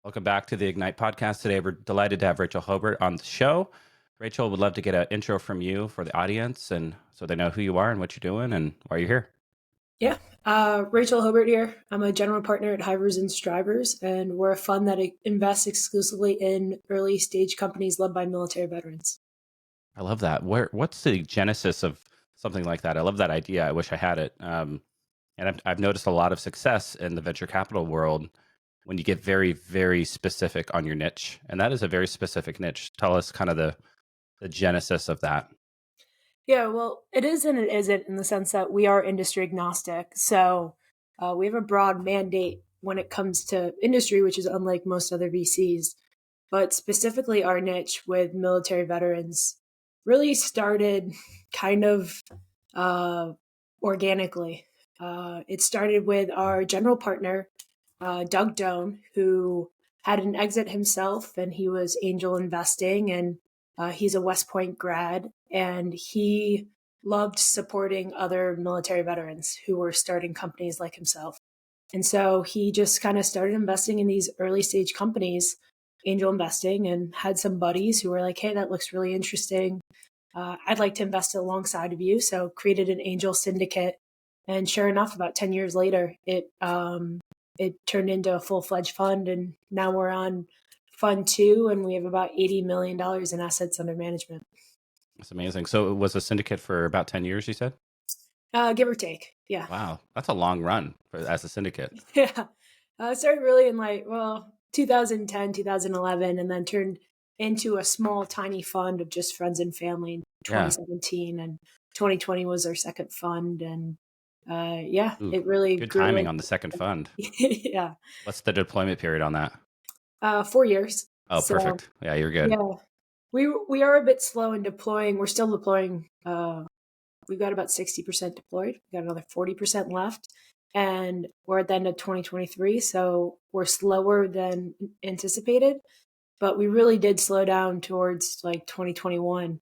Welcome back to the Ignite podcast. Today, we're delighted to have Rachel Hobert on the show. Rachel, would love to get an intro from you for the audience, and so they know who you are and what you're doing and why you're here. Yeah, Rachel Hobert here. I'm a general partner at Hivers and Strivers, and we're a fund that invests exclusively in early stage companies led by military veterans. I love that. What's the genesis of something like that? I love that idea. I wish I had it. And I've noticed a lot of success in the venture capital world when you get very, very specific on your niche. And that is a very specific niche. Tell us kind of the genesis of that. Yeah, well, it is and it isn't in the sense that we are industry agnostic. So we have a broad mandate when it comes to industry, which is unlike most other VCs. But specifically, our niche with military veterans really started kind of organically. It started with our general partner, Doug Doan, who had an exit himself, and he was angel investing, and he's a West Point grad, and he loved supporting other military veterans who were starting companies like himself. And so he just kind of started investing in these early stage companies, angel investing, and had some buddies who were like, hey, that looks really interesting. I'd like to invest alongside of you. So created an angel syndicate. And sure enough, about 10 years later, it turned into a full-fledged fund. And now we're on fund 2, and we have about $80 million in assets under management. That's amazing. So it was a syndicate for about 10 years, you said? Give or take. Yeah. Wow. That's a long run as a syndicate. Yeah. It started really in 2010, 2011, and then turned into a small, tiny fund of just friends and family in 2017. And 2020 was our second fund. And it really good grew timing on the second fund. Yeah. What's the deployment period on that? 4 years. Oh, so, perfect. Yeah, you're good. Yeah. We are a bit slow in deploying. We're still deploying. We've got about 60% deployed. We've got another 40% left. And we're at the end of 2023. So we're slower than anticipated. But we really did slow down towards 2021,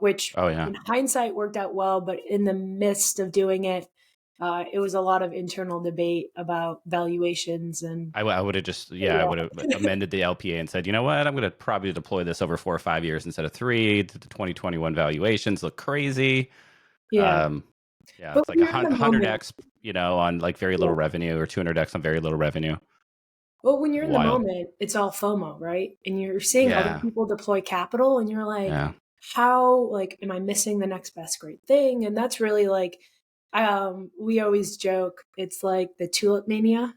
which in hindsight worked out well. But in the midst of doing it, it was a lot of internal debate about valuations. And I would have I would have amended the LPA and said, you know what, I'm going to probably deploy this over 4 or 5 years instead of 3. The 2021 valuations look crazy. Yeah. It's like 100x, on very little revenue, or 200x on very little revenue. Well, when you're in the moment, it's all FOMO, right? And you're seeing other people deploy capital, and you're like, how, am I missing the next best great thing? And that's really we always joke, it's like the tulip mania.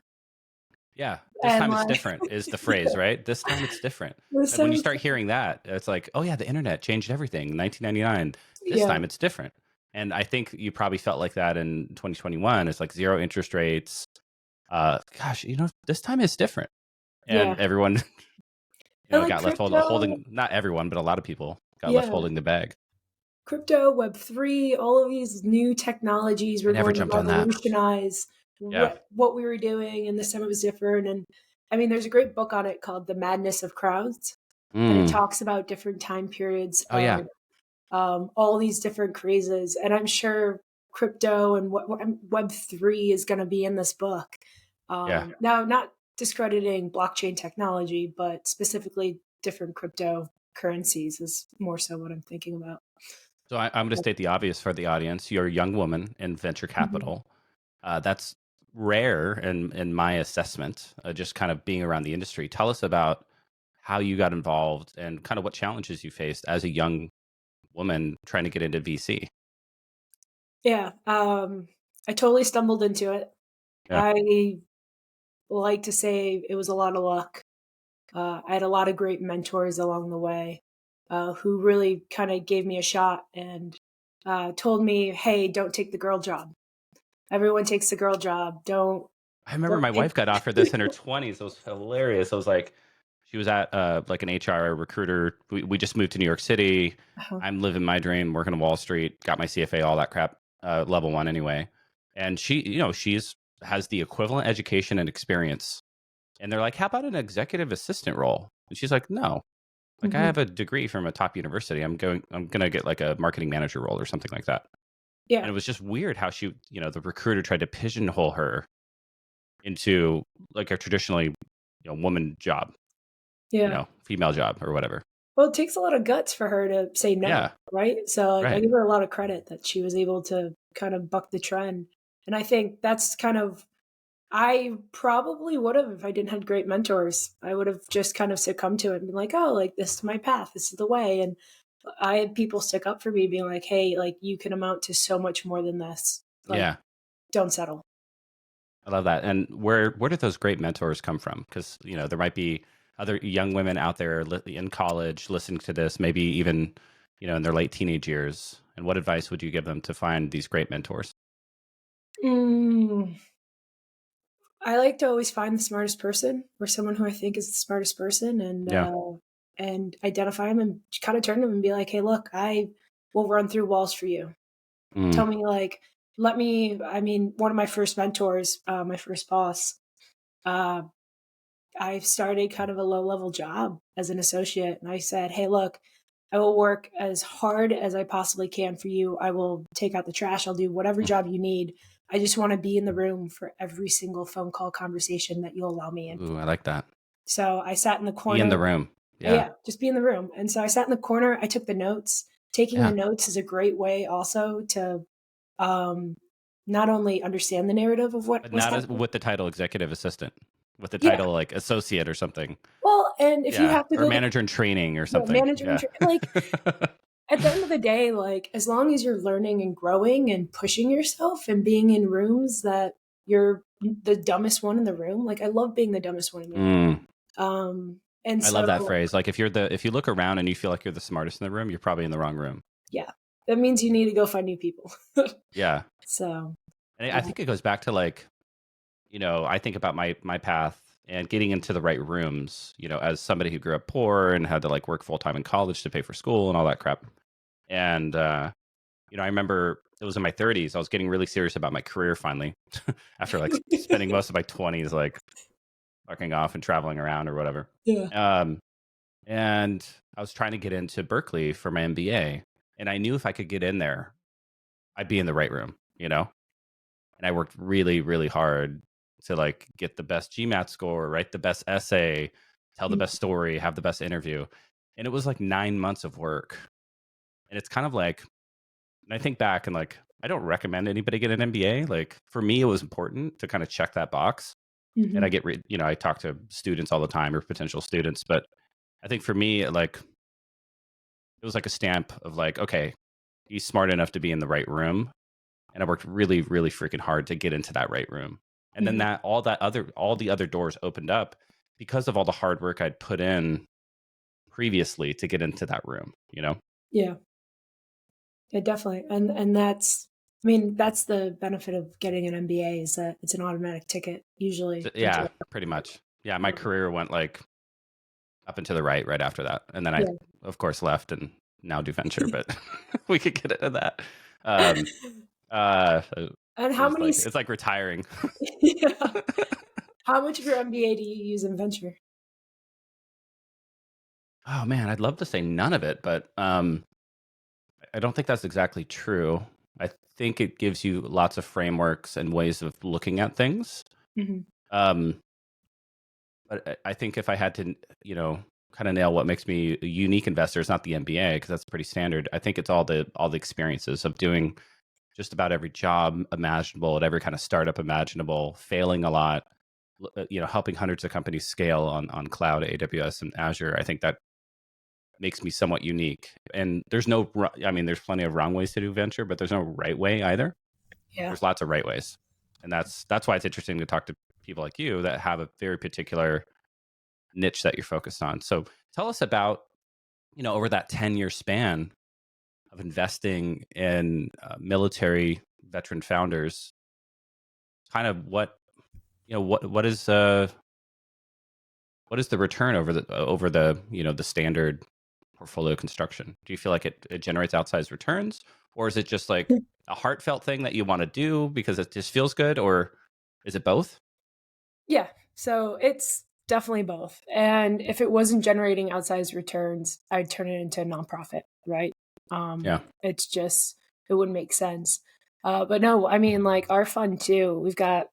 Yeah, this time it's different is the phrase, right? This time it's different. When you start hearing that, it's like, oh yeah, the internet changed everything. 1999. This time it's different. And I think you probably felt like that in 2021. It's like 0 interest rates. This time is different. And everyone got left holding, not everyone, but a lot of people got left holding the bag. Crypto, Web3, all of these new technologies were going to revolutionize what we were doing, and this time it was different. And I mean, there's a great book on it called The Madness of Crowds, and it talks about different time periods all these different crazes. And I'm sure crypto and Web3 is going to be in this book. Now, not discrediting blockchain technology, but specifically different cryptocurrencies is more so what I'm thinking about. So I'm going to state the obvious for the audience. You're a young woman in venture capital. That's rare in my assessment, just kind of being around the industry. Tell us about how you got involved and kind of what challenges you faced as a young woman trying to get into VC. Yeah, I totally stumbled into it. I like to say it was a lot of luck. I had a lot of great mentors along the way who really kind of gave me a shot and told me, hey, don't take the girl job. Everyone takes the girl job. I remember my wife got offered this in her 20s. It was hilarious. I was like, she was at like an HR recruiter. We just moved to New York City. I'm living my dream, working on Wall Street, got my CFA, all that crap, level 1 anyway. And she, has the equivalent education and experience. And they're like, how about an executive assistant role? And she's like, no. I have a degree from a top university. I'm going to get like a marketing manager role or something like that. Yeah. And it was just weird how she, the recruiter tried to pigeonhole her into like a traditionally, woman job, Yeah. female job or whatever. Well, it takes a lot of guts for her to say no, Yeah, right? So, like, I right. give her a lot of credit that she was able to kind of buck the trend. And I think that's kind of I probably would have if I didn't have great mentors. I would have just kind of succumbed to it and been like, "Oh, like this is my path. This is the way." And I had people stick up for me, being like, "Hey, like you can amount to so much more than this. Like, Yeah, don't settle." I love that. And where did those great mentors come from? Because there might be other young women out there in college listening to this, maybe even in their late teenage years. And what advice would you give them to find these great mentors? Mm, I like to always find the smartest person or someone who I think is the smartest person, Yeah. and identify them and kind of turn to them and be like, "Hey, look, I will run through walls for you. Mm, Tell me, like, let me." I mean, one of my first mentors, my first boss, uh, I started kind of a low level job as an associate, and I said, "Hey, look, I will work as hard as I possibly can for you. I will take out the trash. I'll do whatever mm. job you need. I just want to be in the room for every single phone call conversation that you'll allow me in." Ooh, I like that. So I sat in the Be in corner. the room. Yeah. Yeah, just be in the room. And so I sat in the corner. I took the notes. Taking the Yeah. notes is a great way also to um, not only understand the narrative of what But was not as happening. with the title executive assistant, with the Yeah. title like associate or something. Well, and if you Yeah. have to Or go to manager in training or something. manager, Yeah. like at the end of the day, like as long as you're learning and growing and pushing yourself and being in rooms that you're the dumbest one in the room, like I love being the dumbest one in the room. Mm, And I love that so, phrase. Like if you look around and you feel like you're the smartest in the room, you're probably in the wrong room. yeah, that means you need to go find new people. Yeah. So, And I uh, think it goes back to like, I think about my path and getting into the right rooms, as somebody who grew up poor and had to like work full time in college to pay for school and all that crap. And I remember it was in my 30s. I was getting really serious about my career finally, after like spending most of my 20s like fucking off and traveling around or whatever. yeah. Um, and I was trying to get into Berkeley for my MBA, and I knew if I could get in there, I'd be in the right room. And I worked really, really hard to like get the best GMAT score, write the best essay, tell the Mm, best story, have the best interview. And it was like 9 months of work. And it's kind of like, and I think back and like, I don't recommend anybody get an MBA. Like for me, it was important to kind of check that box. And mhm, I talk to students all the time or potential students, but I think for me, like it was like a stamp of like, okay, he's smart enough to be in the right room. And I worked really, really freaking hard to get into that right room. And then mhm. all the other doors opened up because of all the hard work I'd put in previously to get into that room. Yeah, yeah, definitely. And that's, I mean, that's the benefit of getting an MBA is that it's an automatic ticket usually So, into yeah, pretty much. Yeah, my um, career went like up and to the right after that. And then I, yeah. of course, left and now do venture, but we could get into that. Um, it And how was many like, it's like retiring. yeah. How much of your MBA do you use in venture? Oh man, I'd love to say none of it, but I don't think that's exactly true. I think it gives you lots of frameworks and ways of looking at things. Mhm. Um, but I think if I had to, kind of nail what makes me a unique investor, it's not the MBA because that's pretty standard. I think it's all the experiences of doing just about every job imaginable at every kind of startup imaginable, failing a lot, helping hundreds of companies scale on cloud, AWS, and Azure. I think that makes me somewhat unique. And I mean, there's plenty of wrong ways to do venture, but there's no right way either. Yeah. There's lots of right ways. And that's why it's interesting to talk to people like you that have a very particular niche that you're focused on. So tell us about, over that 10-year span of investing in military veteran founders, kind of what is the return over the the standard portfolio construction? Do you feel like it generates outsized returns, or is it just like a heartfelt thing that you want to do because it just feels good, or is it both? Yeah. So it's definitely both. And if it wasn't generating outsized returns, I'd turn it into a nonprofit, right? Yeah. It's just it wouldn't make sense. But no, I mean like our fund too. We've got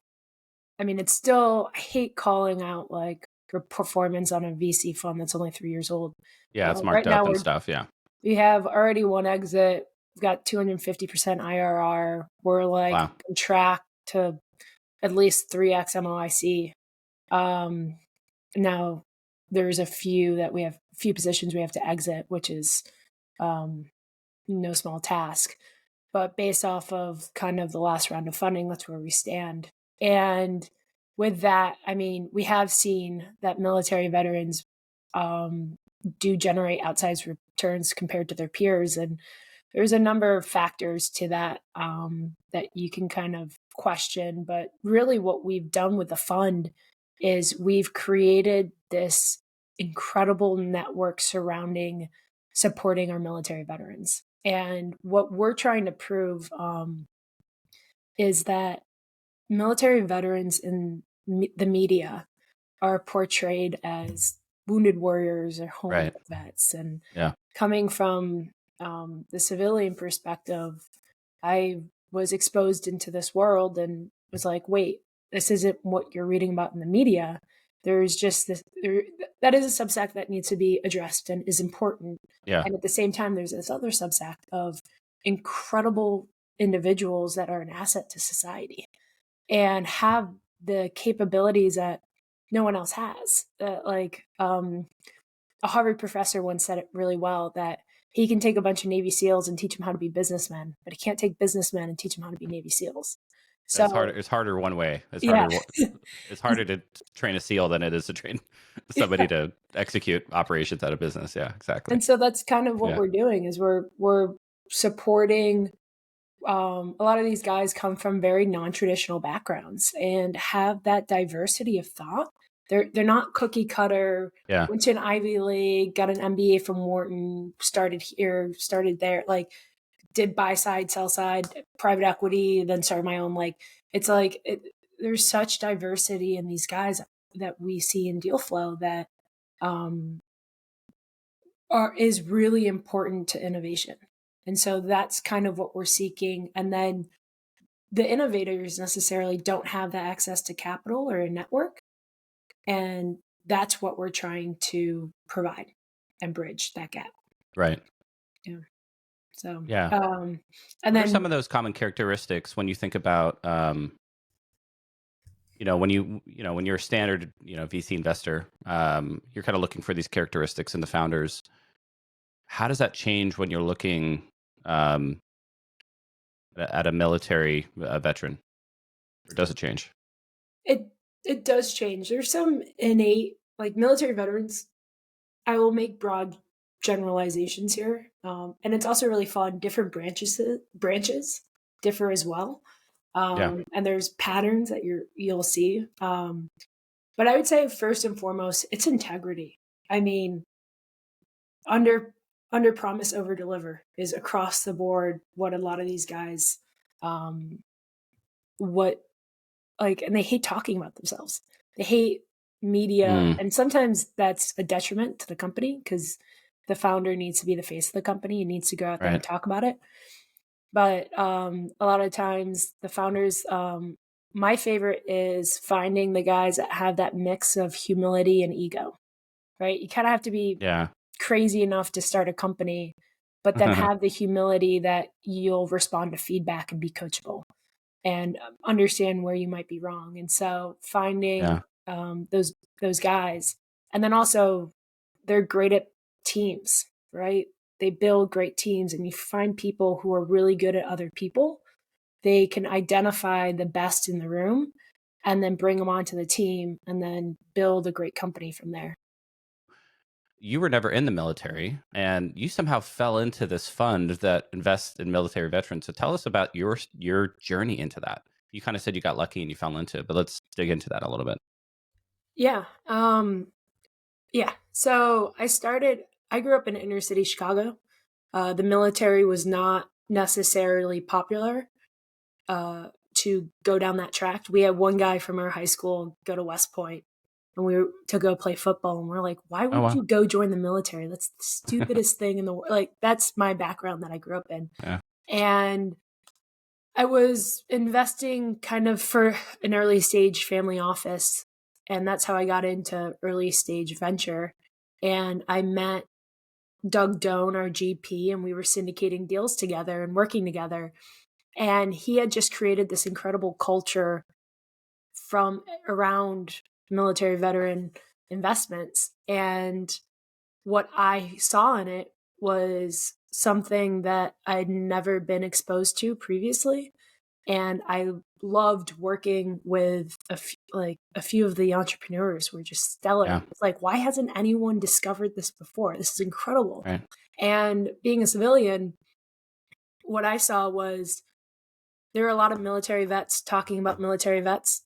I mean it's still I hate calling out like performance on a VC fund that's only 3 years old. Yeah, it's Right marked now up and stuff. Yeah. we have already one exit. We've got 250% IRR. We're like Wow. on track to at least 3x MOIC. Now there's a few positions we have to exit, which is no small task. But based off of kind of the last round of funding, that's where we stand. And with that, I mean, we have seen that military veterans do generate outsized returns compared to their peers. And there's a number of factors to that that you can kind of question. But really, what we've done with the fund is we've created this incredible network surrounding supporting our military veterans. And what we're trying to prove is that military veterans in the media are portrayed as wounded warriors or homeland Right. vets. And Yeah. coming from the civilian perspective, I was exposed into this world and was like, wait, this isn't what you're reading about in the media. There's just that is a subsect that needs to be addressed and is important. Yeah. And at the same time, there's this other subsect of incredible individuals that are an asset to society and have the capabilities that no one else has. A Harvard professor once said it really well, that he can take a bunch of Navy SEALs and teach them how to be businessmen, but he can't take businessmen and teach them how to be Navy SEAls. So It's harder one way. It's yeah, harder. It's harder to train a SEAL than it is to train somebody to execute operations out of business. Yeah, exactly. and so that's kind of what Yeah. we're doing is we're supporting. A lot of these guys come from very non-traditional backgrounds and have that diversity of thought. They're not cookie cutter. Yeah. Went to an Ivy League, got an MBA from Wharton, started here, started there. Like, did buy side, sell side, private equity, then started my own. Like, it's like there's such diversity in these guys that we see in deal flow that is really important to innovation. And so that's kind of what we're seeking. And then the innovators necessarily don't have the access to capital or a network. And that's what we're trying to provide and bridge that gap. Right. Yeah. So, Yeah. and What then are some of those common characteristics when you think about, when you're a standard, VC investor, you're kind of looking for these characteristics in the founders. How does that change when you're looking at a military veteran, or does it change? it does change. There's some innate, like military veterans. I will make broad generalizations here, and it's also really fun. Different branches differ as well, Yeah. and there's patterns that you'll see. But I would say first and foremost, it's integrity. I mean, under promise, over deliver is across the board what a lot of these guys what and they hate talking about themselves. They hate media, Mm, and sometimes that's a detriment to the company because the founder needs to be the face of the company. He needs to go out there and right. talk about it. But a lot of times the founders, my favorite is finding the guys that have that mix of humility and ego, right? You kind of have to be Yeah. crazy enough to start a company, but then have the humility that you'll respond to feedback and be coachable and understand where you might be wrong. And so finding Yeah. those guys, and then also they're great at teams, right? They build great teams, and you find people who are really good at other people. They can identify the best in the room and then bring them onto the team and then build a great company from there. You were never in the military, and you somehow fell into this fund that invests in military veterans. So tell us about your journey into that. You kind of said you got lucky and you fell into it, but let's dig into that a little bit. Yeah. Yeah. So I grew up in inner city Chicago. The military was not necessarily popular to go down that track. We had one guy from our high school go to West Point, and we were to go play football. And we're like, why Oh, would wow. you go join the military? That's the stupidest thing in the world. Like, that's my background that I grew up in. Yeah. And I was investing kind of for an early stage family office And that's how I got into early stage venture. And I met Doug Doan, our GP, and we were syndicating deals together and working together. And he had just created this incredible culture from around military veteran investments. And what I saw in it was something that I'd never been exposed to previously. And I loved working with a few of the entrepreneurs were just stellar. Yeah. It's like, why hasn't anyone discovered this before? This is incredible. Right. And being a civilian, what I saw was there are a lot of military vets talking about military vets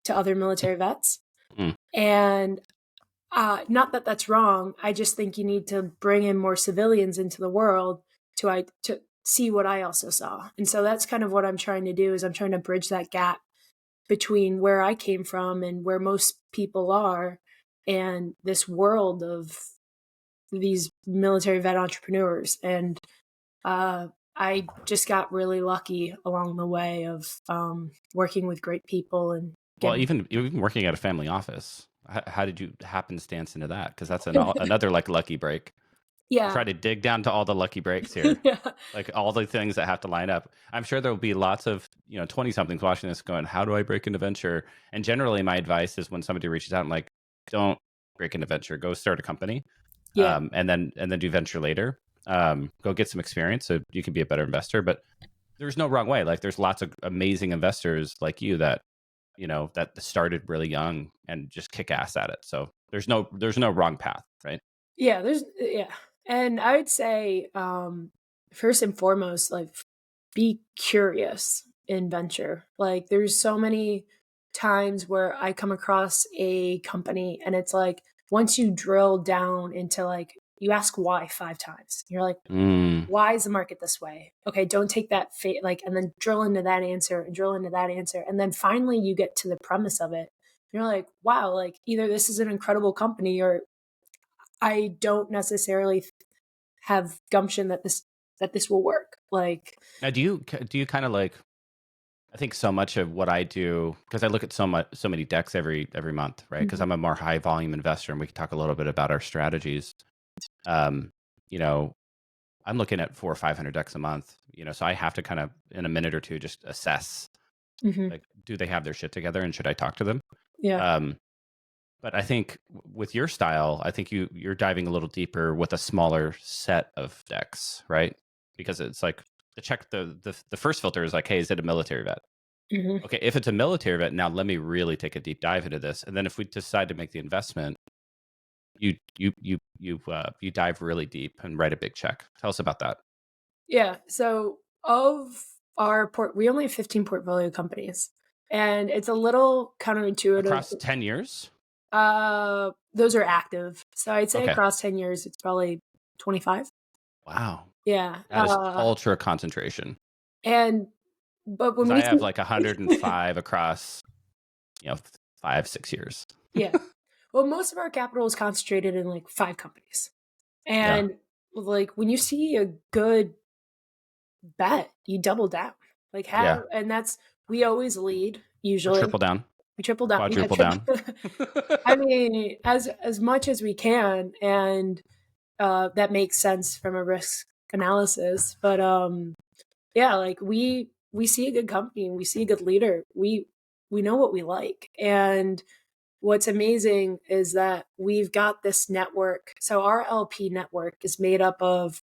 to other military vets. Mm. And not that that's wrong. I just think you need to bring in more civilians into the world to see what I also saw. And so that's kind of what I'm trying to do, is I'm trying to bridge that gap between where I came from and where most people are and this world of these military vet entrepreneurs. And I just got really lucky along the way of working with great people. And Well, even working at a family office, how did you happenstance into that? Because that's another like lucky break. Yeah. Try to dig down to all the lucky breaks here. Yeah. Like all the things that have to line up. I'm sure there will be lots of 20-somethings watching this going, how do I break into venture? And generally my advice is when somebody reaches out, I'm like, don't break into venture, go start a company. Yeah. And then do venture later. Go get some experience so you can be a better investor. But there's no wrong way. Like there's lots of amazing investors like you that that started really young and just kick ass at it. So there's no wrong path, right? Yeah, and I would say first and foremost, like, be curious in venture. Like there's so many times where I come across a company and it's like, once you drill down into, like, you ask why 5 times, you're like, why is the market this way? Okay, don't take that and then drill into that answer and drill into that answer. And then finally you get to the premise of it. You're like, wow, like either this is an incredible company or I don't necessarily have gumption that this will work. Like, now, do you kind of like? I think so much of what I do, because I look at so many decks every month, right? Because I'm a more high volume investor, and we can talk a little bit about our strategies. I'm looking at 400 or 500 decks a month. So I have to kind of in a minute or two just assess, like, do they have their shit together, and should I talk to them? Yeah. But I think with your style, I think you're diving a little deeper with a smaller set of decks, right? Because it's like the first filter is like, hey, is it a military vet? Okay, if it's a military vet, now let me really take a deep dive into this. And then if we decide to make the investment, you dive really deep and write a big check. Tell us about that. Yeah. So of our we only have 15 portfolio companies, and it's a little counterintuitive. Across 10 years? Those are active. So I'd say Okay. across 10 years, it's probably 25. Wow. Yeah. That is ultra concentration. But when I have like 105 across, 5-6 years. Yeah. Well, most of our capital is concentrated in like 5 companies. And like when you see a good bet, you double down. Like and we always lead usually. Or triple down. We triple down. Quadruple down. I mean, as much as we can, and that makes sense from a risk analysis. But like we see a good company, we see a good leader. We know what we like. And what's amazing is that we've got this network. So our LP network is made up of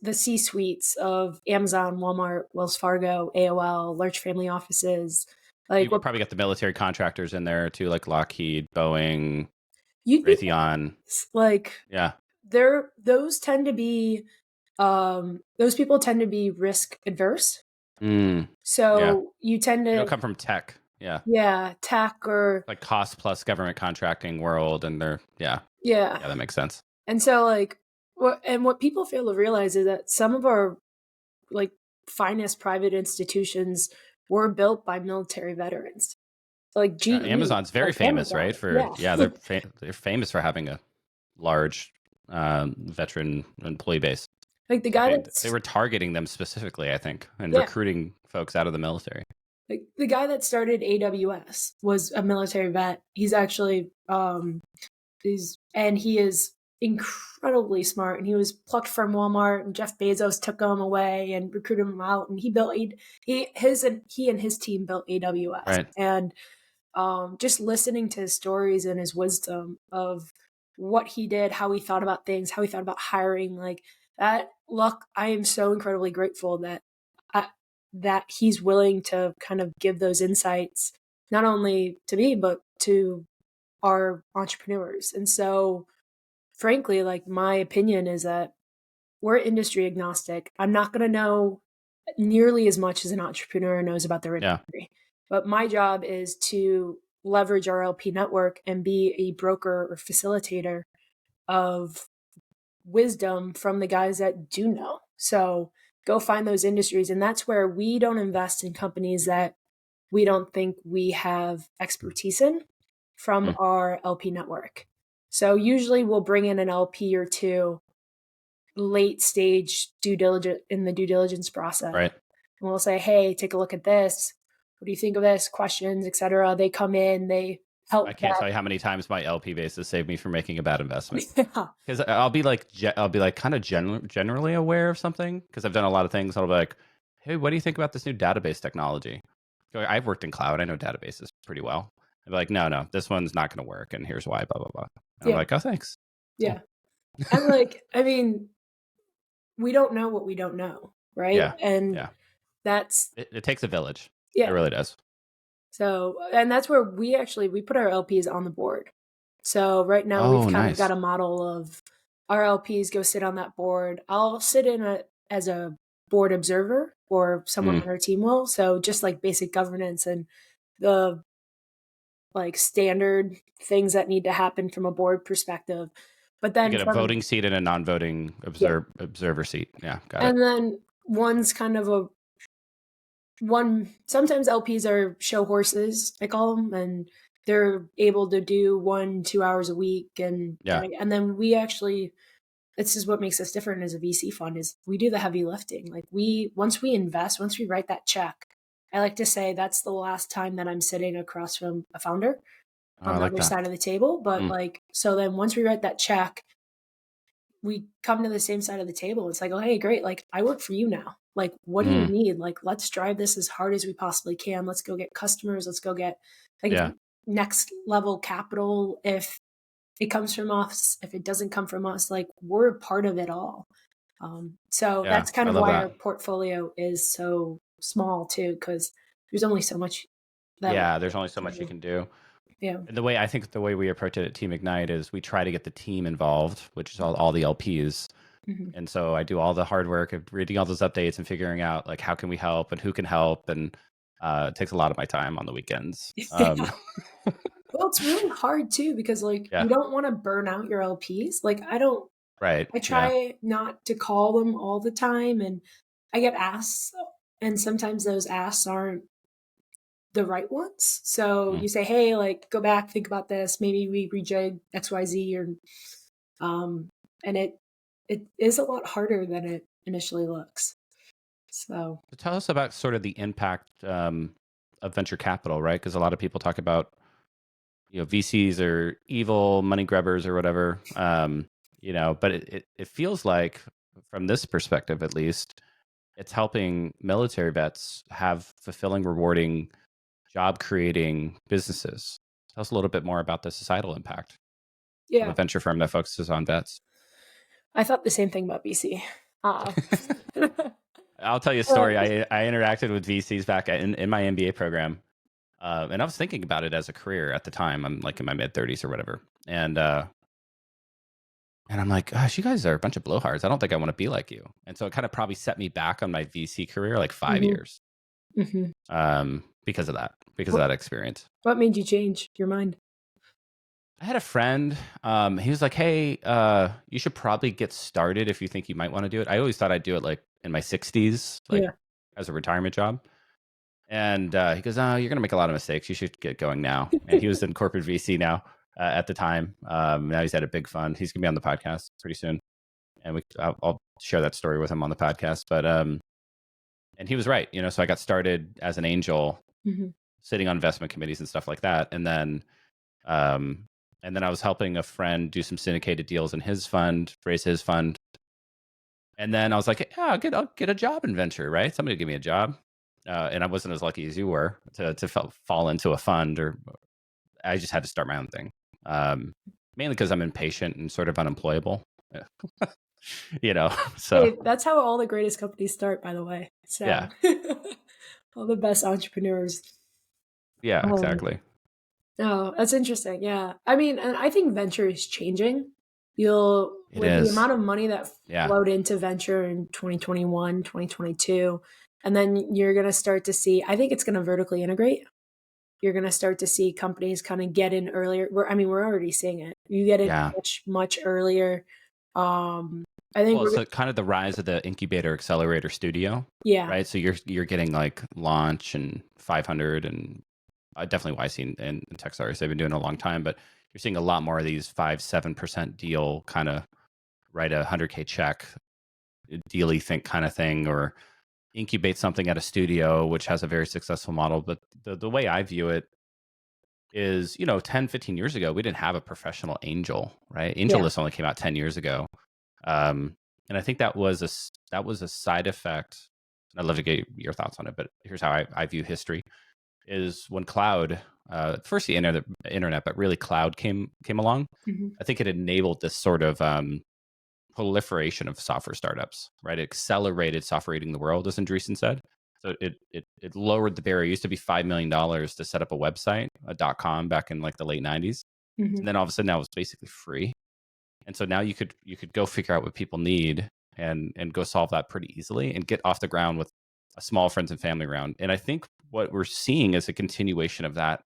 the C-suites of Amazon, Walmart, Wells Fargo, AOL, large family offices. Like, you probably got the military contractors in there too, like Lockheed, Boeing, Raytheon. Like, yeah, those tend to be those people tend to be risk adverse. So you tend to come from tech. Yeah, tech or like cost plus government contracting world, and they're yeah, that makes sense. And so like what people fail to realize is that some of our like finest private institutions were built by military veterans. Like GE, Amazon's very famous, Amazon, right? For they're famous for having a large veteran employee base. Like the guy they were targeting them specifically, I think, and recruiting folks out of the military. Like the guy that started AWS was a military vet. He's actually he is incredibly smart, and he was plucked from Walmart, and Jeff Bezos took him away and recruited him out, and he and his team built AWS. Right. And just listening to his stories and his wisdom of what he did, how he thought about things, how he thought about hiring, like that luck, I am so incredibly grateful that he's willing to kind of give those insights, not only to me, but to our entrepreneurs. And so, frankly, like my opinion is that we're industry agnostic. I'm not going to know nearly as much as an entrepreneur knows about their Yeah. industry. But my job is to leverage our LP network and be a broker or facilitator of wisdom from the guys that do know. So go find those industries. And that's where we don't invest in companies that we don't think we have expertise in from our LP network. So usually we'll bring in an LP or two late stage due diligence process. Right. And we'll say, hey, take a look at this. What do you think of this? Questions, etc. They come in, they help. I can't tell you how many times my LP base has saved me from making a bad investment. Yeah. Because I'll be like kind of generally aware of something because I've done a lot of things. I'll be like, hey, what do you think about this new database technology? I've worked in cloud. I know databases pretty well. I'll be like, no, this one's not going to work, and here's why. Blah blah blah. And I'm like, oh, thanks. Yeah. I'm like, I mean, we don't know what we don't know, right? Yeah. And that's it takes a village. Yeah. It really does. So, and that's where we put our LPs on the board. So right now we've kind of got a model of our LPs go sit on that board. I'll sit in as a board observer, or someone on our team will. So just like basic governance and the like standard things that need to happen from a board perspective. But then you get a voting seat and a non-voting observer seat. Yeah, got it. And then one's kind of sometimes LPs are show horses, I call them, and they're able to do 1-2 hours a week. And then this is what makes us different as a VC fund, is we do the heavy lifting. Like once we invest, once we write that check, I like to say that's the last time that I'm sitting across from a founder on the other side of the table. But so then once we write that check, we come to the same side of the table. It's like, oh, hey, great. Like, I work for you now. Like, what do you need? Like, let's drive this as hard as we possibly can. Let's go get customers. Let's go get next level capital. If it comes from us, if it doesn't come from us, like we're a part of it all. So that's kind of why our portfolio is so small too, because there's only so much. There's only so much you can do. Yeah. And the way we approach it at Team Ignite is we try to get the team involved, which is all the LPs. And so I do all the hard work of reading all those updates and figuring out like how can we help and who can help, and it takes a lot of my time on the weekends. Well, it's really hard too, because like you don't want to burn out your LPs. Like I don't. Right. I try not to call them all the time, and I get asks, and sometimes those asks aren't the right ones. So you say, hey, like go back, think about this. Maybe we rejig XYZ, or and it is a lot harder than it initially looks. So tell us about sort of the impact of venture capital, right? Because a lot of people talk about VCs are evil money grabbers or whatever, but it feels like from this perspective at least, it's helping military vets have fulfilling, rewarding, job creating businesses. Tell us a little bit more about the societal impact of a venture firm that focuses on vets. I thought the same thing about VC. I'll tell you a story. I interacted with VCs back in my MBA program, and I was thinking about it as a career at the time. I'm like in my mid-30s or whatever, and I'm like, gosh, you guys are a bunch of blowhards. I don't think I want to be like you. And so it kind of probably set me back on my VC career like 5 years, because of that experience. What made you change your mind? I had a friend. He was like, hey, you should probably get started if you think you might want to do it. I always thought I'd do it like in my 60s, as a retirement job. And he goes, oh, you're going to make a lot of mistakes. You should get going now. And he was in corporate VC now at the time. Now he's at a big fund. He's going to be on the podcast pretty soon. And I'll share that story with him on the podcast. But and he was right. So I got started as an angel sitting on investment committees and stuff like that. Um, and then I was helping a friend do some syndicated deals in his fund, raise his fund. And then I was like, yeah, I'll get a job in venture, right? Somebody give me a job. And I wasn't as lucky as you were to fall into a fund, or I just had to start my own thing. Mainly because I'm impatient and sort of unemployable, so. Hey, that's how all the greatest companies start, by the way. So Yeah. all the best entrepreneurs. Yeah, exactly. Oh, that's interesting. Yeah. I mean, and I think venture is changing. It With the is. amount of money that flowed into venture in 2021, 2022, and then you're going to start to see, I think it's going to vertically integrate. You're going to start to see companies kind of get in earlier. We're already seeing it. You get in much, much earlier. I think it's kind of the rise of the incubator accelerator studio. Yeah. Right. So you're getting like Launch and 500 and definitely YC and Techstars. They've been doing it a long time, but you're seeing a lot more of these 5-7% deal kind of write a 100K check, dealy think kind of thing, or incubate something at a studio, which has a very successful model. But the way I view it is, 10, 15 years ago, we didn't have a professional angel, right? AngelList only came out 10 years ago. And I think that was a side effect. I'd love to get your thoughts on it, but here's how I view history: is when cloud, first the internet, but really cloud came along. I think it enabled this sort of proliferation of software startups, right? It accelerated software eating the world, as Andreessen said. So it lowered the barrier. It used to be $5 million to set up a website, a .com, back in like the late 90s. And then all of a sudden now it's basically free. And so now you could go figure out what people need and go solve that pretty easily and get off the ground with a small friends and family round. And I think what we're seeing is a continuation of that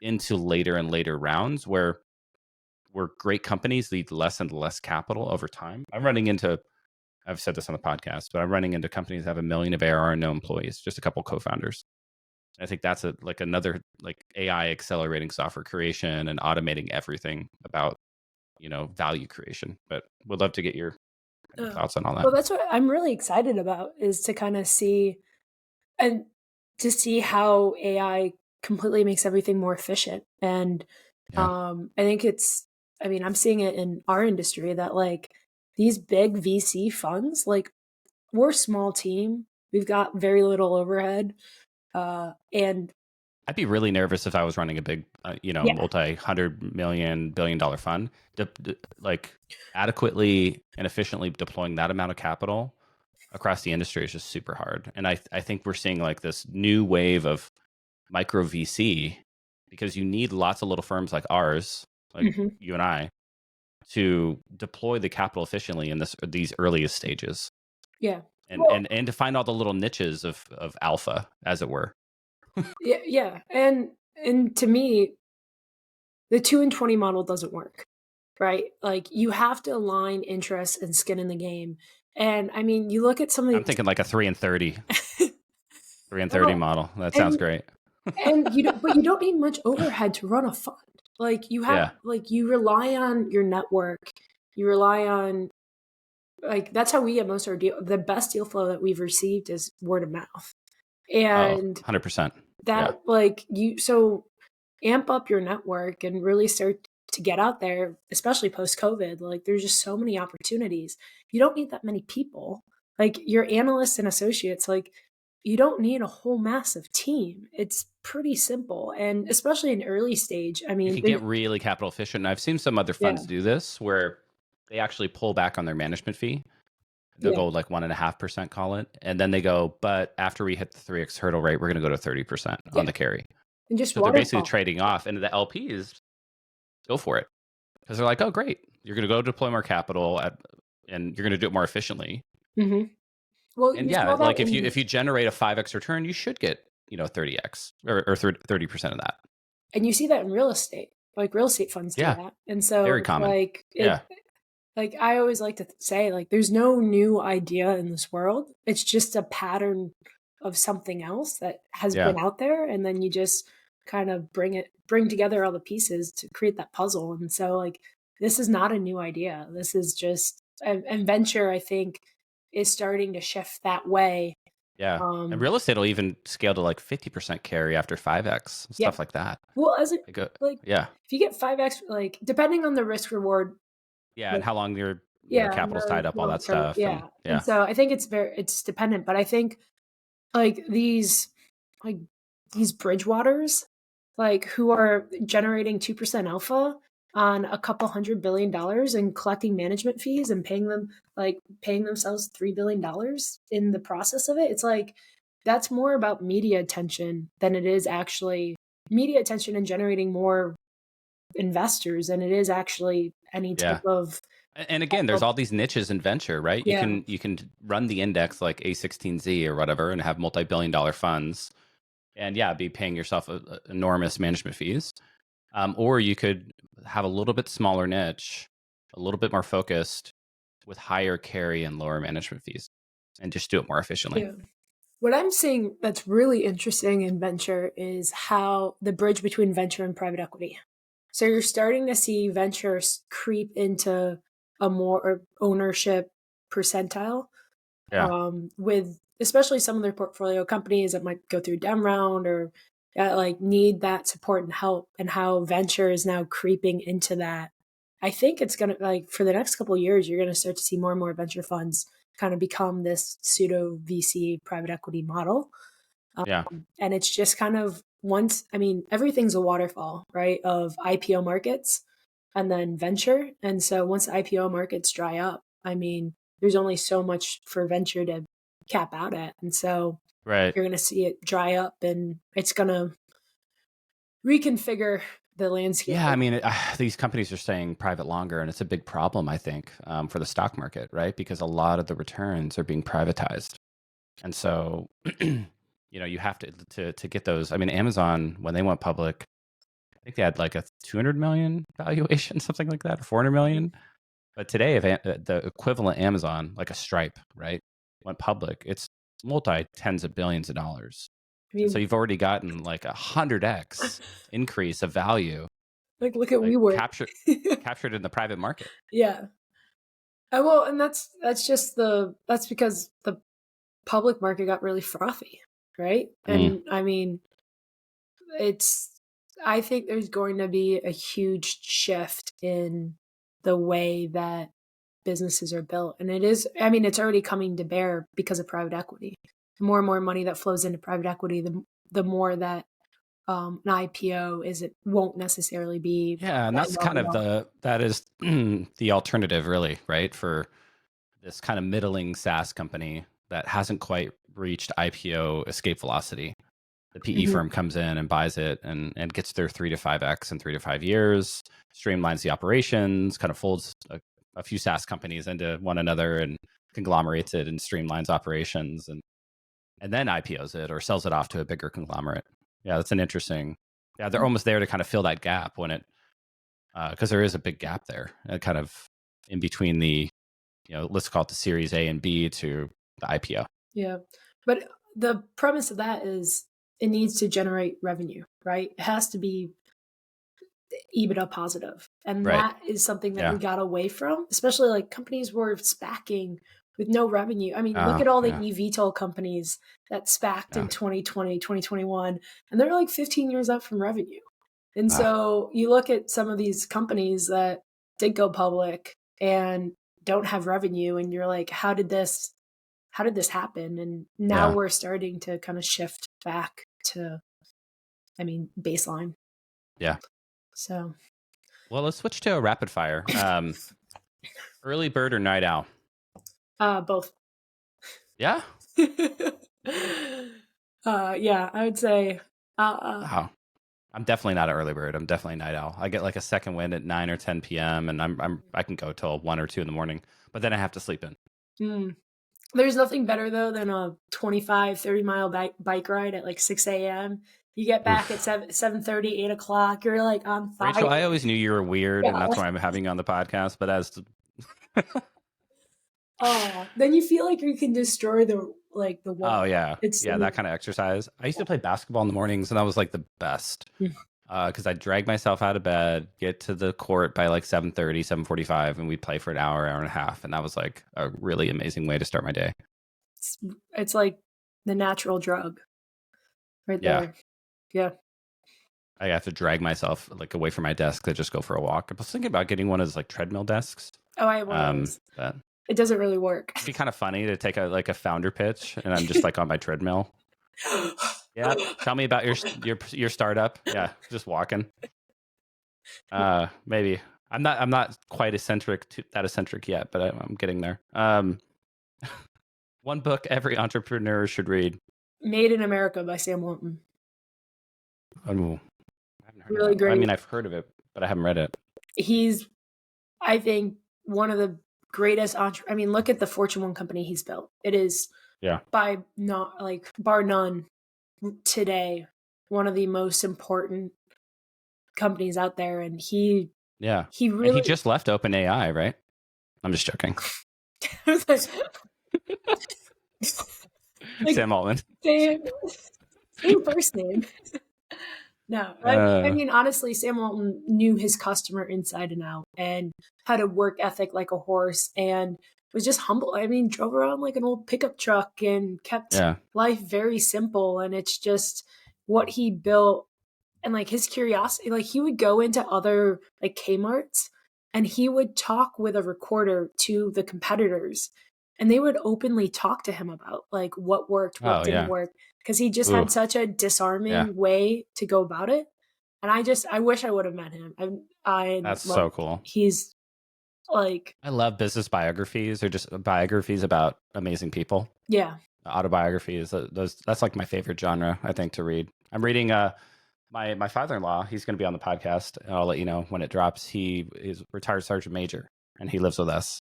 into later and later rounds where great companies need less and less capital over time. I've said this on the podcast, but I'm running into companies that have $1 million of ARR and no employees, just a couple co-founders. I think that's another AI accelerating software creation and automating everything about, value creation. But would love to get your thoughts on all that. Well, that's what I'm really excited about, is to kind of see and to see how AI completely makes everything more efficient. And I think I'm seeing it in our industry that these big VC funds, we're a small team. We've got very little overhead. And I'd be really nervous if I was running a big, multi-$100 million, billion-dollar fund. Adequately and efficiently deploying that amount of capital across the industry is just super hard. And I think we're seeing this new wave of micro VC, because you need lots of little firms like ours, like you and I, to deploy the capital efficiently in these earliest stages. Yeah. And to find all the little niches of alpha, as it were. Yeah. And to me, the 2 and 20 model doesn't work, right? You have to align interests and skin in the game. And I mean, you look at some of I'm thinking like a 3 and 30, 3 and 30 model. That sounds great. But you don't need much overhead to run a fund. You have, you rely on your network. You rely on, that's how we get most of our deal. The best deal flow that we've received is word of mouth. And 100%. That so amp up your network and really start to get out there, especially post-COVID. There's just so many opportunities. You don't need that many people. Your analysts and associates, you don't need a whole massive team. It's pretty simple. And especially in early stage, I mean, you can get really capital efficient. And I've seen some other funds do this where they actually pull back on their management fee. They'll go 1.5%, call it. And then they go, but after we hit the 3x hurdle rate, we're going to go to 30% on the carry. And just so they're basically trading off. And the LPs go for it because they're like, oh, great. You're going to go deploy more capital and you're going to do it more efficiently. Well, and if you generate a 5x return, you should get 30x or 30% of that. And you see that in real estate. Real estate funds do that. And so very common. I always like to say, there's no new idea in this world. It's just a pattern of something else that has been out there. And then you just kind of bring together all the pieces to create that puzzle. And so this is not a new idea. This is just, and venture, I think, is starting to shift that way. Yeah. And real estate will even scale to like 50% carry after 5x, Yeah. stuff like that. Well, as it Like, like yeah. if you get 5x, like depending on the risk reward, Yeah. And like how long your, yeah, and capital's tied the up, all long that term, stuff. And yeah. And yeah. so I think it's dependent, but I think like like these Bridgewaters, like who are generating 2% alpha on a couple $100 billion and collecting management fees and paying themselves $3 billion in the process of it. It's like that's more about media attention than it is actually media attention and generating more investors than it is actually any type Yeah. of And again, there's all these niches in venture, right? You yeah. can run the index like A16Z or whatever and have multi-billion-dollar funds and yeah, be paying yourself enormous management fees. Or you could have a little bit smaller niche, a little bit more focused with higher carry and lower management fees and just do it more efficiently. Yeah. What I'm seeing that's really interesting in venture is how the bridge between venture and private equity. So you're starting to see ventures creep into a more ownership percentile, Yeah. with especially some of their portfolio companies that might go through dem round or like need that support and help, and how venture is now creeping into that. I think it's gonna like for the next couple of years, you're gonna start to see more and more venture funds kind of become this pseudo VC private equity model. Yeah. And it's just kind of once, I mean, everything's a waterfall, right? Of IPO markets and then venture. And so once the IPO markets dry up, I mean, there's only so much for venture to cap out at. And so Right. you're going to see it dry up and it's going to reconfigure the landscape. Yeah, I mean, these companies are staying private longer, and it's a big problem, I think, for the stock market, right? Because a lot of the returns are being privatized, and so you have to get those. I mean, Amazon when they went public, I think they had like a 200 million valuation, something like that, or 400 million. But today, if the equivalent Amazon, like a Stripe, right, went public, it's multi tens of billions of dollars, I and so mean, you've already gotten like 100x increase of value like look at like WeWork. captured in the private market. Yeah. Well, and that's just that's because the public market got really frothy, right? Mm. And I mean, it's I think there's going to be a huge shift in the way that businesses are built. And it is, I mean, it's already coming to bear because of private equity. The more and more money that flows into private equity, the more that an IPO it won't necessarily be Yeah, and that that's well kind of developed. that is the alternative, really, right? For this kind of middling SaaS company that hasn't quite reached IPO escape velocity. The PE Mhm. firm comes in and buys it and gets their 3 to 5x in 3 to 5 years, streamlines the operations, kind of folds a few SaaS companies into one another and conglomerates it and streamlines operations and then IPOs it or sells it off to a bigger conglomerate. Yeah, that's an interesting. Yeah, they're almost there to kind of fill that gap when it because there is a big gap there, kind of in between the let's call it the Series A and B to the IPO. Yeah. But the premise of that is it needs to generate revenue, right? It has to be EBITDA positive. And Right. that is something that we Yeah. got away from, especially like companies were SPACing with no revenue. I mean, look Oh, at all the yeah. eVTOL companies that SPACed Yeah. in 2020, 2021, and they're like 15 years out from revenue. And Ah, so you look at some of these companies that did go public and don't have revenue, and you're like, how did this happen? And now yeah. we're starting to kind of shift back to, I mean, baseline. Yeah. So Well, let's switch to a rapid fire. Early bird or night owl? both. Yeah. Yeah, I would say. Wow. I'm definitely not an early bird. I'm definitely a night owl. I get like a second wind at 9 or 10 p.m. and I can go till 1 or 2 in the morning, but then I have to sleep in. Mm. There's nothing better though than a 25, 30 mile bike ride at like 6 a.m. You get back at Oof. 7:30, 8 o'clock. You're like on Rachel, fire. I always knew you were weird, and Yeah. that's why I'm having you on the podcast. But Oh, then you feel like you can destroy the oh world. yeah, It's yeah, that kind of exercise. I used to play basketball in the mornings, and that was like the best because I'd drag myself out of bed, get to the court by like 7:30, 7:45, and we'd play for an hour, hour and a half, and that was like a really amazing way to start my day. it's, it's like the natural drug right Yeah. there. Yeah. I have to drag myself like away from my desk to just go for a walk. I was thinking about getting one of those like treadmill desks. Oh, I have one of those. But It doesn't really work. it'd be kind of funny to take a founder pitch and I'm just like on my treadmill. Yeah. Tell me about your startup. Yeah. Just walking. Maybe I'm not quite that eccentric yet, but I'm getting there. One book every entrepreneur should read. Made in America by Sam Walton. Oh, I haven't heard Really of that. great. I mean, I've heard of it, but I haven't read it. He's, I think, one of the greatest I mean, look at the Fortune 1 company he's built. It is by not like bar none today one of the most important companies out there, and he really and he just left OpenAI, right? I'm just joking. like, Sam Altman. Same first name. No, I mean, honestly, Sam Walton knew his customer inside and out and had a work ethic like a horse and was just humble. I mean, drove around like an old pickup truck and kept life very simple. And it's just what he built and like his curiosity. Like he would go into other like Kmart's and he would talk with a recorder to the competitors and they would openly talk to him about like what worked, what didn't work. Because he just had such a disarming way to go about it. And I wish I would have met him. That's so cool. He's like... I love business biographies or just biographies about amazing people. Yeah. Autobiographies. That's like my favorite genre, I think, to read. I'm reading my father-in-law. He's going to be on the podcast. And I'll let you know when it drops. He is retired sergeant major and he lives with us.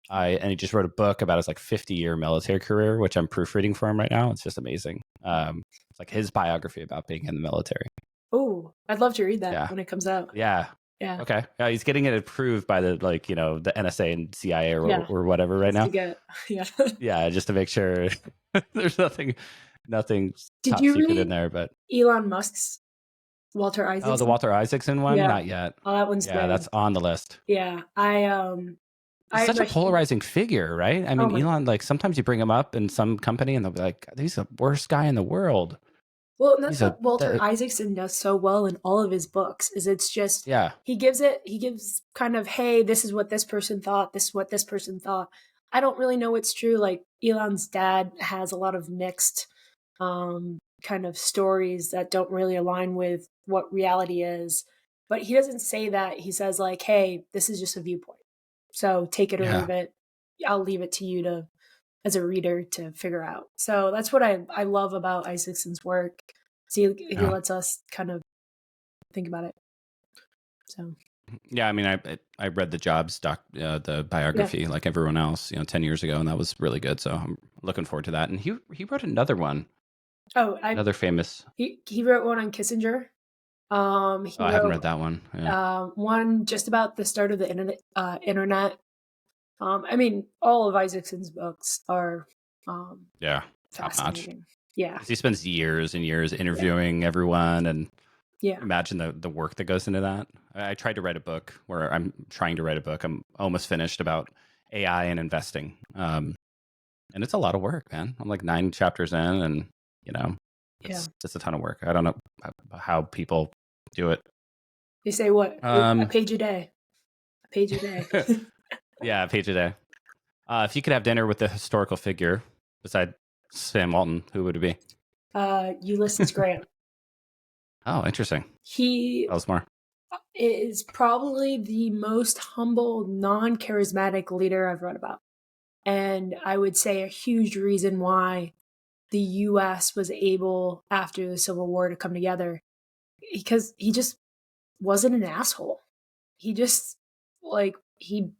And he just wrote a book about his like 50-year military career, which I'm proofreading for him right now. It's just amazing. It's like his biography about being in the military. Oh, I'd love to read that when it comes out. Yeah. Yeah. Okay. He's getting it approved by the the NSA and CIA or whatever right now. Yeah, just to make sure there's nothing top secret in there. But Elon Musk's Walter Isaacson? Oh, the Walter Isaacson one? Yeah. Not yet. Oh, that one's good. That's on the list. Yeah. He's such a polarizing figure, right? I mean, Elon, like sometimes you bring him up in some company and they'll be like, he's the worst guy in the world. Well, and that's what Walter Isaacson does so well in all of his books is it's just, he gives kind of, hey, this is what this person thought. This is what this person thought. I don't really know what's true. Like Elon's dad has a lot of mixed kind of stories that don't really align with what reality is, but he doesn't say that. He says like, hey, this is just a viewpoint. So take it or leave it. I'll leave it to you as a reader to figure out. So that's what I love about Isaacson's work. He lets us kind of think about it. So yeah, I mean, I read the Jobs the biography like everyone else, 10 years ago, and that was really good. So I'm looking forward to that. And he wrote another one. Oh, another famous. He wrote one on Kissinger. I haven't read that one. Yeah. One just about the start of the internet. I mean, all of Isaacson's books are top notch. Yeah, he spends years and years interviewing everyone, and imagine the work that goes into that. I tried to write a book I'm almost finished about AI and investing, and it's a lot of work, man. I'm like 9 chapters in, and it's a ton of work. I don't know how people do it. They say what? A page a day. A page a day. Yeah, a page a day. If you could have dinner with a historical figure beside Sam Walton, who would it be? Ulysses Grant. Oh, interesting. Tell us more. Is probably the most humble, non-charismatic leader I've read about. And I would say a huge reason why the U.S. was able, after the Civil War, to come together, because he just wasn't an asshole. He just, he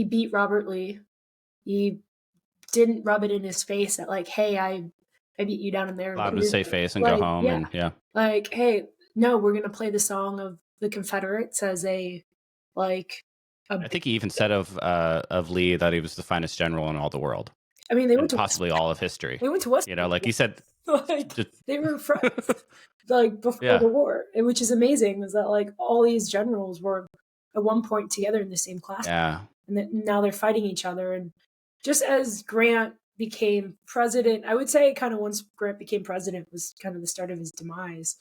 beat Robert Lee. He didn't rub it in his face that, like, hey, I beat you down in there. Allowed him to save face and go home. And like, hey, no, we're going to play the song of the Confederates as I think he even said of Lee that he was the finest general in all the world. I mean, they went to possibly all of history. They went to West. Like he said, they were friends, before the war, which is amazing. Is that like all these generals were at one point together in the same class, and now they're fighting each other. And just as Grant became president, I would say kind of once Grant became president was kind of the start of his demise.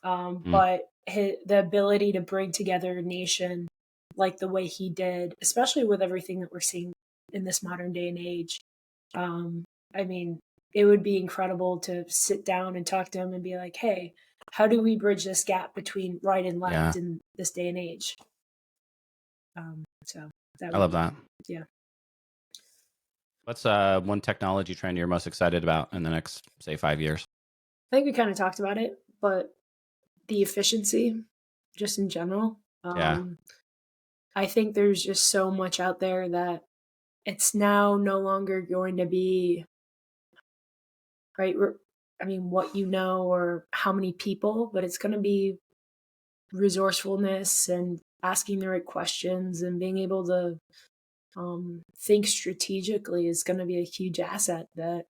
But the ability to bring together a nation like the way he did, especially with everything that we're seeing in this modern day and age, I mean, it would be incredible to sit down and talk to him and be like, hey, how do we bridge this gap between right and left in this day and age? So I love that. Yeah. What's one technology trend you're most excited about in the next, say, 5 years? I think we kind of talked about it, but the efficiency, just in general. I think there's just so much out there that it's now no longer going to be, right? I mean, what you know or how many people, but it's going to be resourcefulness and asking the right questions and being able to think strategically is going to be a huge asset that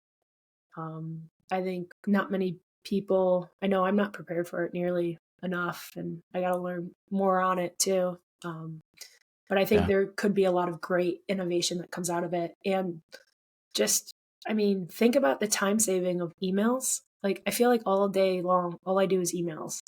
I think not many people, I know I'm not prepared for it nearly enough, and I got to learn more on it too. But I think there could be a lot of great innovation that comes out of it. And just, I mean, think about the time saving of emails. Like, I feel like all day long, all I do is emails.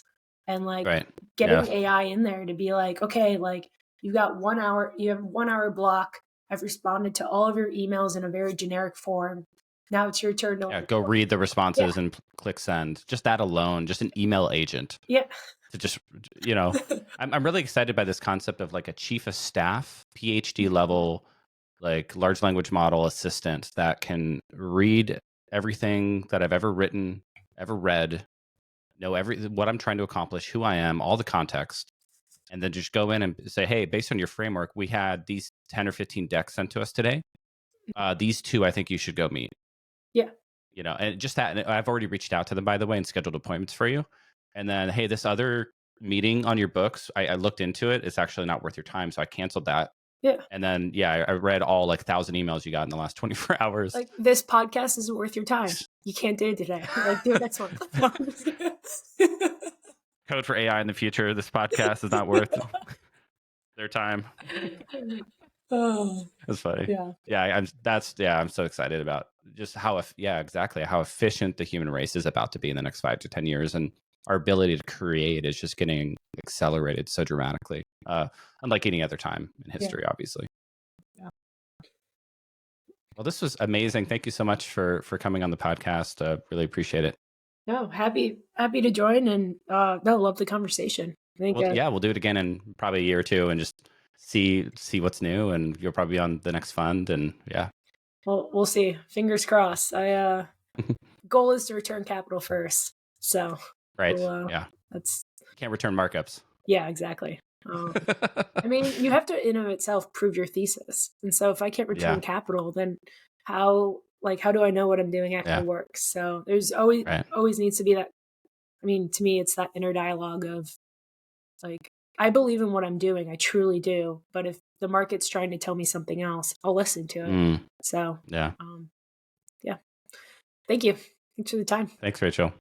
And like getting AI in there to be like, okay, like you got 1 hour, you have 1 hour block. I've responded to all of your emails in a very generic form. Now it's your turn to go read the responses and click send. Just that alone, just an email agent. Yeah. To just, I'm really excited by this concept of like a chief of staff, PhD level, like large language model assistant that can read everything that I've ever written, ever read, know what I'm trying to accomplish, who I am, all the context, and then just go in and say, hey, based on your framework, we had these 10 or 15 decks sent to us today. These two, I think you should go meet. Yeah. And just that, and I've already reached out to them, by the way, and scheduled appointments for you. And then, hey, this other meeting on your books, I looked into it. It's actually not worth your time. So I canceled that. Yeah. And then, I read all like 1,000 emails you got in the last 24 hours. Like, this podcast isn't worth your time. You can't do it today. Like, do it next month. Code for AI in the future. This podcast is not worth their time. Oh, that's funny. Yeah. I'm so excited about just how efficient the human race is about to be in the next 5 to 10 years, and our ability to create is just getting accelerated so dramatically, unlike any other time in history, obviously. Yeah. Well, this was amazing. Thank you so much for coming on the podcast. Really appreciate it. No, happy to join, and love the conversation. I think, we'll do it again in probably a year or two, and just see what's new, and you'll probably be on the next fund, and Well, we'll see. Fingers crossed. Goal is to return capital first. So right. That's can't return markups. Yeah, exactly. I mean, you have to in of itself prove your thesis. And so if I can't return capital, then how do I know what I'm doing actually works? So there's always needs to be that. I mean, to me, it's that inner dialogue of like, I believe in what I'm doing. I truly do. But if the market's trying to tell me something else, I'll listen to it. So, Thank you. Thanks for the time. Thanks, Rachel.